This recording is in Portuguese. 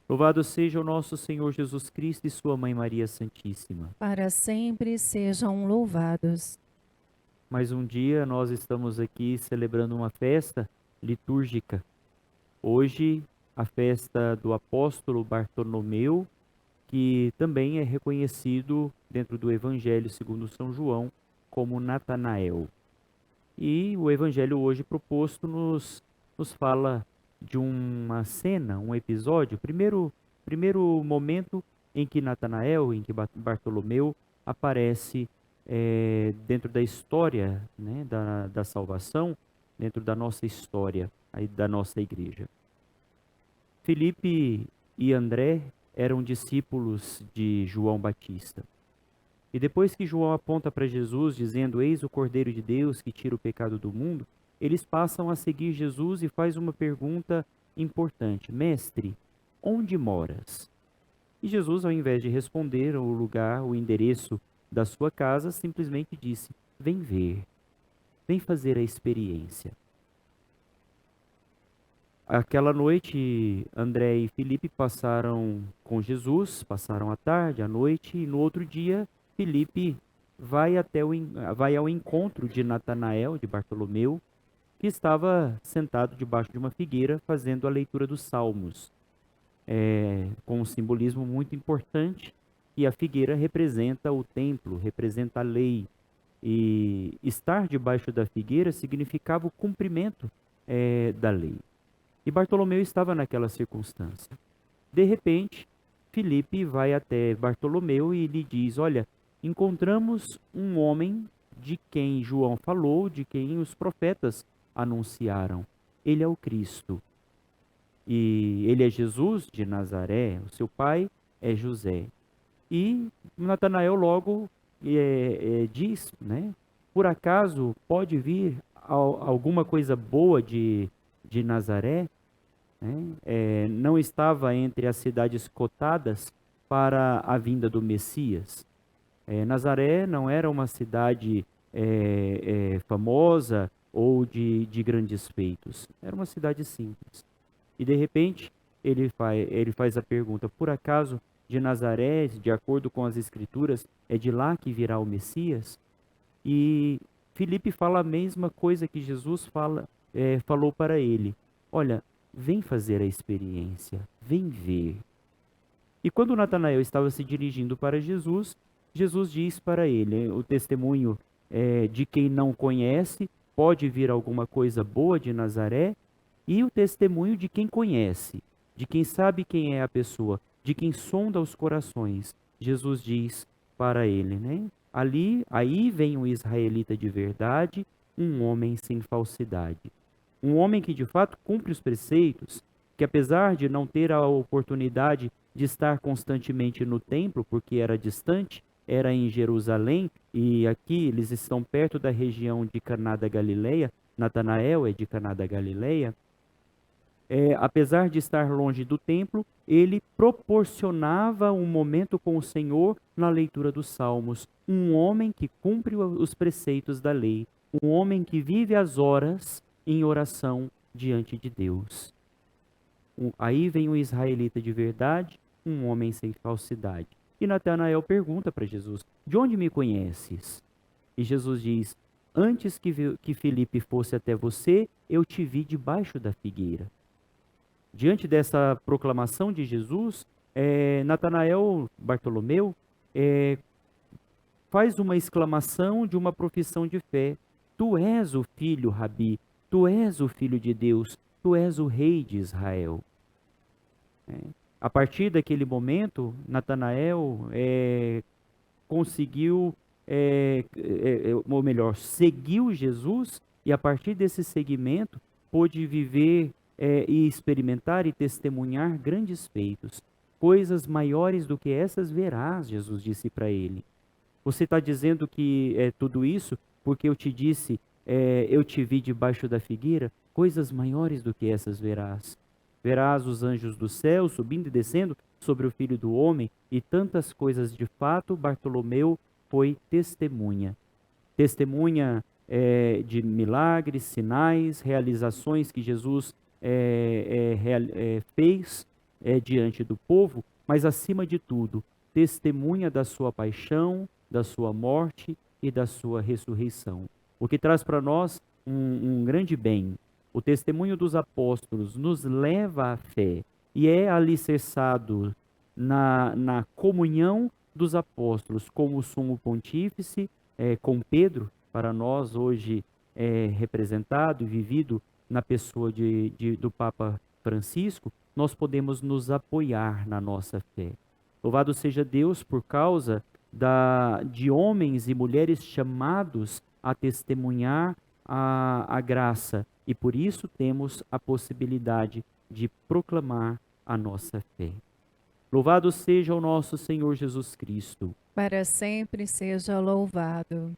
Louvado seja o nosso Senhor Jesus Cristo e sua Mãe Maria Santíssima. Para sempre sejam louvados. Mais um dia nós estamos aqui celebrando uma festa litúrgica. Hoje, a festa do apóstolo Bartolomeu, que também é reconhecido dentro do Evangelho segundo São João como Natanael. E o Evangelho hoje proposto nos fala de uma cena, um episódio, primeiro momento em que Natanael, em que Bartolomeu aparece dentro da história, né, da salvação, dentro da nossa história, aí, da nossa igreja. Felipe e André eram discípulos de João Batista. E depois que João aponta para Jesus, dizendo: Eis o Cordeiro de Deus que tira o pecado do mundo, eles passam a seguir Jesus e faz uma pergunta importante: Mestre, onde moras? E Jesus, ao invés de responder o lugar, o endereço da sua casa, simplesmente disse: Vem ver, vem fazer a experiência. Aquela noite, André e Felipe passaram com Jesus, passaram a tarde, a noite, e no outro dia, Felipe vai ao encontro de Natanael, de Bartolomeu, que estava sentado debaixo de uma figueira fazendo a leitura dos Salmos, com um simbolismo muito importante, e a figueira representa o templo, representa a lei, e estar debaixo da figueira significava o cumprimento da lei. E Bartolomeu estava naquela circunstância. De repente, Filipe vai até Bartolomeu e lhe diz: Olha, encontramos um homem de quem João falou, de quem os profetas anunciaram. Ele é o Cristo. E ele é Jesus de Nazaré, o seu pai é José. E Natanael logo diz, né? Por acaso pode vir alguma coisa boa de Nazaré? Né? Não estava entre as cidades cotadas para a vinda do Messias. Nazaré não era uma cidade famosa ou de grandes feitos. Era uma cidade simples. E de repente ele faz a pergunta: por acaso de Nazaré, de acordo com as Escrituras, é de lá que virá o Messias? E Filipe fala a mesma coisa que Jesus falou para ele: Olha, vem fazer a experiência, vem ver. E quando Natanael estava se dirigindo para Jesus, Jesus diz para ele: o testemunho de quem não conhece, pode vir alguma coisa boa de Nazaré, e o testemunho de quem conhece, de quem sabe quem é a pessoa, de quem sonda os corações. Jesus diz para ele, né? Aí vem um israelita de verdade, um homem sem falsidade. Um homem que de fato cumpre os preceitos, que apesar de não ter a oportunidade de estar constantemente no templo, porque era distante, era em Jerusalém, e aqui eles estão perto da região de Caná da Galileia, Natanael é de Caná da Galileia, apesar de estar longe do templo, ele proporcionava um momento com o Senhor na leitura dos Salmos. Um homem que cumpre os preceitos da lei, um homem que vive as horas em oração diante de Deus. Aí vem um israelita de verdade, um homem sem falsidade. E Natanael pergunta para Jesus: De onde me conheces? E Jesus diz: Antes que Felipe fosse até você, eu te vi debaixo da figueira. Diante dessa proclamação de Jesus, Natanael Bartolomeu faz uma exclamação de uma profissão de fé: Tu és o filho, Rabi, tu és o filho de Deus, tu és o rei de Israel. A partir daquele momento, Natanael conseguiu, ou melhor, seguiu Jesus, e a partir desse seguimento pôde viver e experimentar e testemunhar grandes feitos. Coisas maiores do que essas verás, Jesus disse para ele. Você está dizendo que é tudo isso porque eu te disse, eu te vi debaixo da figueira? Coisas maiores do que essas verás. Verás os anjos do céu subindo e descendo sobre o Filho do Homem, e tantas coisas. De fato, Bartolomeu foi testemunha. Testemunha de milagres, sinais, realizações que Jesus fez, diante do povo, mas acima de tudo, testemunha da sua paixão, da sua morte e da sua ressurreição. O que traz para nós um grande bem. O testemunho dos apóstolos nos leva à fé e é alicerçado na comunhão dos apóstolos, como o sumo pontífice, com Pedro, para nós hoje representado e vivido na pessoa do Papa Francisco, nós podemos nos apoiar na nossa fé. Louvado seja Deus por causa de homens e mulheres chamados a testemunhar a graça e por isso temos a possibilidade de proclamar a nossa fé. Louvado seja o nosso Senhor Jesus Cristo. Para sempre seja louvado.